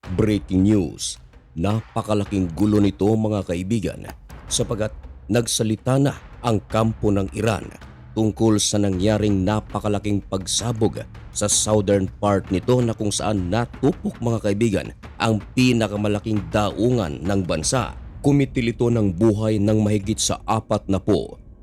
Breaking news, napakalaking gulo nito mga kaibigan sapagkat nagsalita na ang kampo ng Iran tungkol sa nangyaring napakalaking pagsabog sa southern part nito na kung saan natupok mga kaibigan ang pinakamalaking daungan ng bansa. Kumitil ito ng buhay ng mahigit sa 40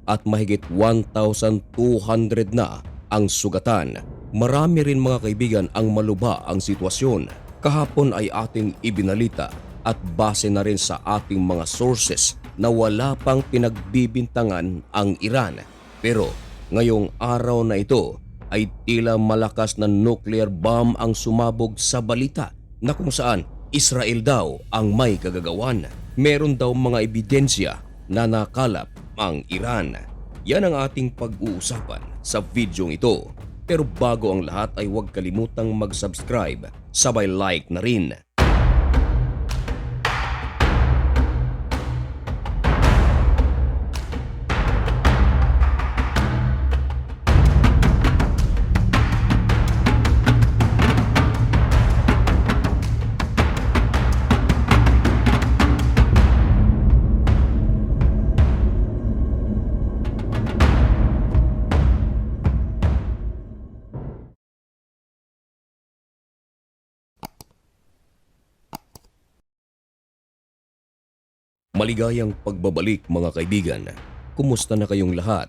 at mahigit 1,200 na ang sugatan. Marami rin mga kaibigan ang malubha ang sitwasyon. Kahapon ay ating ibinalita at base na rin sa ating mga sources na wala pang pinagbibintangan ang Iran. Pero ngayong araw na ito ay tila malakas na nuclear bomb ang sumabog sa balita na kung saan Israel daw ang may kagagawan. Meron daw mga ebidensya na nakalap ang Iran. Yan ang ating pag-uusapan sa videong ito. Pero bago ang lahat ay huwag kalimutang mag-subscribe, sabay like na rin. Maligayang pagbabalik mga kaibigan. Kumusta na kayong lahat?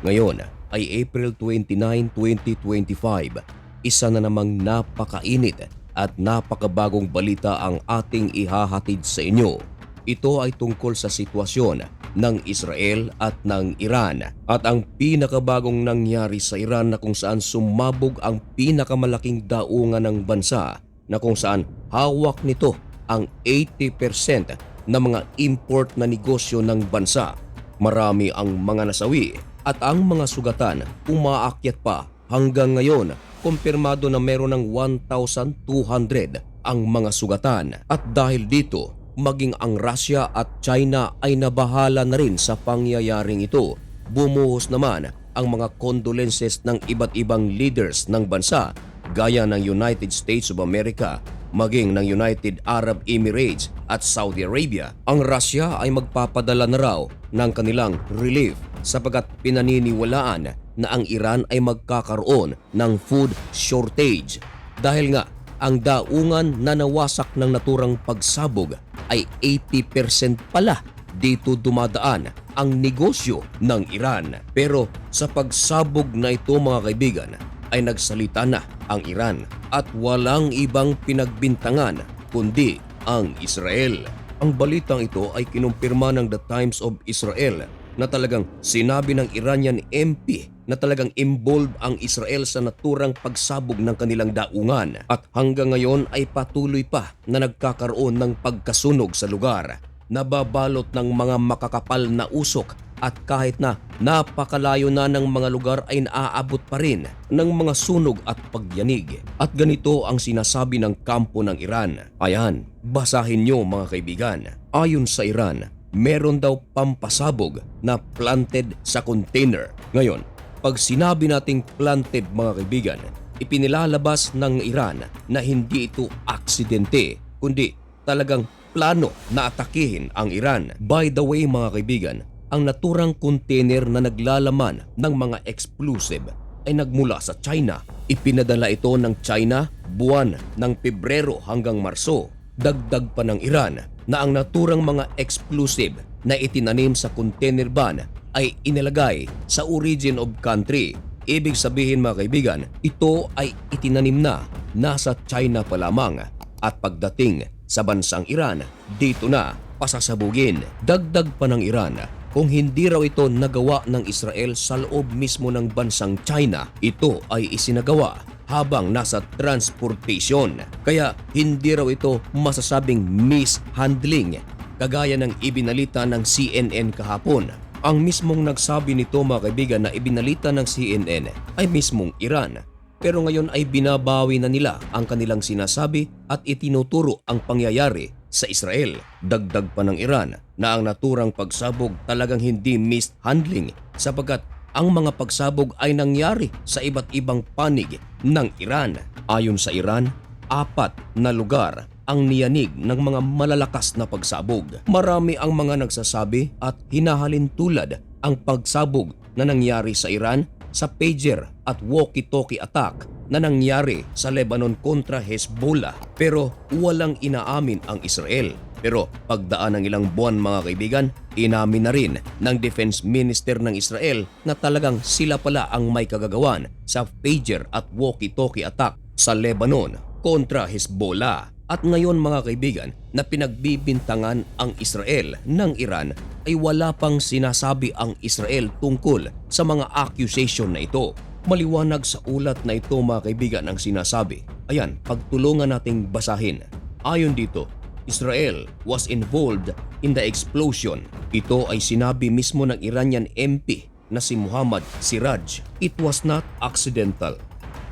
Ngayon ay April 29, 2025. Isa na namang napakainit at napakabagong balita ang ating ihahatid sa inyo. Ito ay tungkol sa sitwasyon ng Israel at ng Iran at ang pinakabagong nangyari sa Iran na kung saan sumabog ang pinakamalaking daungan ng bansa na kung saan hawak nito ang 80% na mga import na negosyo ng bansa. Marami ang mga nasawi at ang mga sugatan umaakyat pa hanggang ngayon. Kumpirmado na meron ng 1,200 ang mga sugatan at dahil dito maging ang Russia at China ay nabahala na rin sa pangyayaring ito. Bumuhos naman ang mga condolences ng iba't ibang leaders ng bansa gaya ng United States of America, maging ng United Arab Emirates at Saudi Arabia. Ang Russia ay magpapadala na raw ng kanilang relief sapagkat pinaniniwalaan na ang Iran ay magkakaroon ng food shortage. Dahil nga ang daungan na nawasak ng naturang pagsabog ay 80% pala dito dumadaan ang negosyo ng Iran. Pero sa pagsabog na ito mga kaibigan ay nagsalita na ang Iran at walang ibang pinagbintangan kundi ang Israel. Ang balitang ito ay kinumpirma ng The Times of Israel na talagang sinabi ng Iranian MP na talagang involved ang Israel sa naturang pagsabog ng kanilang daungan at hanggang ngayon ay patuloy pa na nagkakaroon ng pagkasunog sa lugar. Nababalot ng mga makakapal na usok at kahit na napakalayo na ng mga lugar ay naaabot pa rin ng mga sunog at pagyanig. At ganito ang sinasabi ng kampo ng Iran. Ayan, basahin nyo mga kaibigan. Ayon sa Iran, meron daw pampasabog na planted sa container. Ngayon, pag sinabi nating planted mga kaibigan, ipinilalabas ng Iran na hindi ito aksidente, kundi talagang plano na atakihin ang Iran. By the way mga kaibigan, ang naturang container na naglalaman ng mga explosive ay nagmula sa China. Ipinadala ito ng China buwan ng Pebrero hanggang Marso. Dagdag pa ng Iran na ang naturang mga explosive na itinanim sa container van ay inilagay sa origin of country. Ibig sabihin mga kaibigan, ito ay itinanim na nasa China pa lamang at pagdating sa bansang Iran, dito na pasasabugin. Dagdag pa ng Iran, kung hindi raw ito nagawa ng Israel sa loob mismo ng bansang China, ito ay isinagawa habang nasa transportation. Kaya hindi raw ito masasabing mishandling, kagaya ng ibinalita ng CNN kahapon. Ang mismong nagsabi nito mga kaibigan na ibinalita ng CNN ay mismong Iran. Pero ngayon ay binabawi na nila ang kanilang sinasabi at itinuturo ang pangyayari sa Israel. Dagdag pa ng Iran na ang naturang pagsabog talagang hindi mishandling sapagkat ang mga pagsabog ay nangyari sa iba't ibang panig ng Iran. Ayon sa Iran, 4 na lugar ang niyanig ng mga malalakas na pagsabog. Marami ang mga nagsasabi at hinahalin tulad ang pagsabog na nangyari sa Iran sa pager at walkie-talkie attack na nangyari sa Lebanon kontra Hezbollah, pero walang inaamin ang Israel. Pero pagdaan ng ilang buwan mga kaibigan, inamin na rin ng Defense Minister ng Israel na talagang sila pala ang may kagagawan sa pager at walkie-talkie attack sa Lebanon kontra Hezbollah. At ngayon mga kaibigan na pinagbibintangan ang Israel ng Iran ay wala pang sinasabi ang Israel tungkol sa mga accusation na ito. Maliwanag sa ulat na ito mga kaibigan ang sinasabi. Ayan, pagtulungan nating basahin. Ayon dito, Israel was involved in the explosion. Ito ay sinabi mismo ng Iranian MP na si Muhammad Siraj. It was not accidental.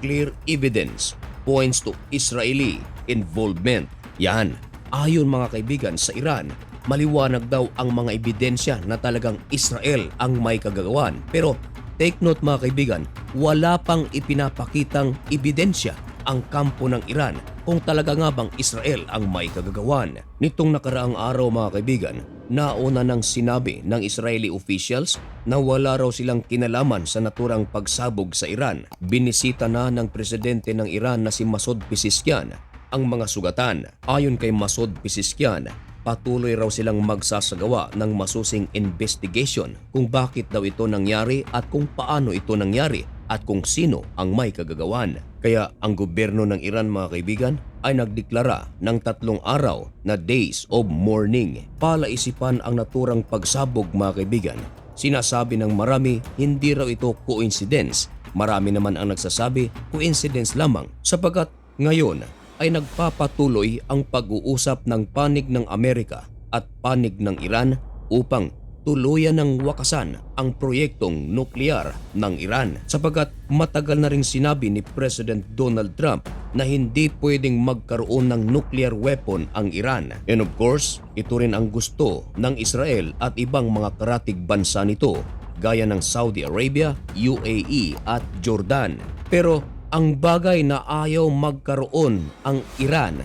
Clear evidence points to Israeli involvement. Yan, ayon mga kaibigan sa Iran, maliwanag daw ang mga ebidensya na talagang Israel ang may kagagawan. Pero take note mga kaibigan, wala pang ipinapakitang ebidensya ang kampo ng Iran kung talaga nga bang Israel ang may kagagawan. Nitong nakaraang araw mga kaibigan, nauna nang sinabi ng Israeli officials na wala raw silang kinalaman sa naturang pagsabog sa Iran. Binisita na ng presidente ng Iran na si Masoud Pezeshkian ang mga sugatan. Ayon kay Masoud Pezeshkian, patuloy raw silang magsasagawa ng masusing investigation kung bakit daw ito nangyari at kung paano ito nangyari at kung sino ang may kagagawan. Kaya ang gobyerno ng Iran mga kaibigan ay nagdeklara ng 3 araw na days of mourning. Palaisipan ang naturang pagsabog mga kaibigan. Sinasabi ng marami hindi raw ito coincidence. Marami naman ang nagsasabi coincidence lamang sapagkat ngayon ay nagpapatuloy ang pag-uusap ng panig ng Amerika at panig ng Iran upang tuluyan ng wakasan ang proyektong nuklear ng Iran sapagkat matagal na ring sinabi ni President Donald Trump na hindi pwedeng magkaroon ng nuclear weapon ang Iran. And of course, ito rin ang gusto ng Israel at ibang mga karatig bansa nito gaya ng Saudi Arabia, UAE at Jordan. Pero ang bagay na ayaw magkaroon ang Iran,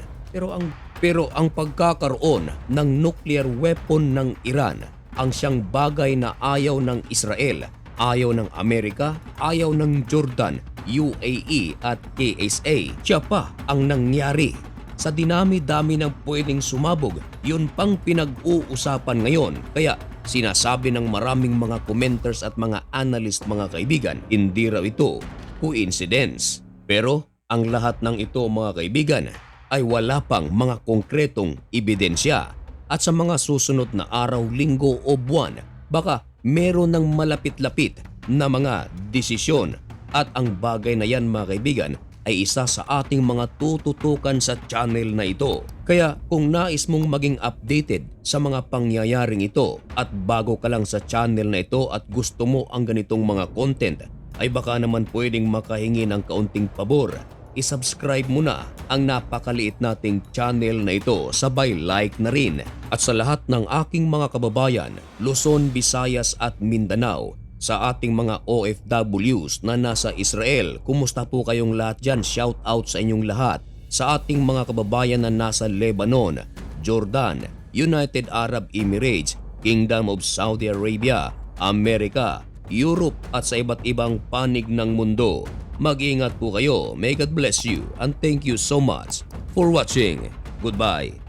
pero ang pagkakaroon ng nuclear weapon ng Iran ang siyang bagay na ayaw ng Israel, ayaw ng Amerika, ayaw ng Jordan, UAE at KSA. Siya pa ang nangyari. Sa dinami-dami ng pwedeng sumabog, yun pang pinag-uusapan ngayon. Kaya sinasabi ng maraming mga commenters at mga analyst mga kaibigan, hindi raw ito coincidence. Pero ang lahat ng ito mga kaibigan ay wala pang mga konkretong ebidensya. At sa mga susunod na araw, linggo o buwan, baka meron ng malapit-lapit na mga desisyon. At ang bagay na yan mga kaibigan ay isa sa ating mga tututukan sa channel na ito. Kaya kung nais mong maging updated sa mga pangyayaring ito at bago ka lang sa channel na ito at gusto mo ang ganitong mga content, ay baka naman pwedeng makahingi ng kaunting pabor. I-subscribe mo na ang napakaliit nating channel na ito, sabay like na rin. At sa lahat ng aking mga kababayan, Luzon, Visayas at Mindanao, sa ating mga OFWs na nasa Israel, kumusta po kayong lahat dyan? Shout out sa inyong lahat. Sa ating mga kababayan na nasa Lebanon, Jordan, United Arab Emirates, Kingdom of Saudi Arabia, Amerika, Europe at sa iba't ibang panig ng mundo. Mag-ingat po kayo. May God bless you and thank you so much for watching. Goodbye.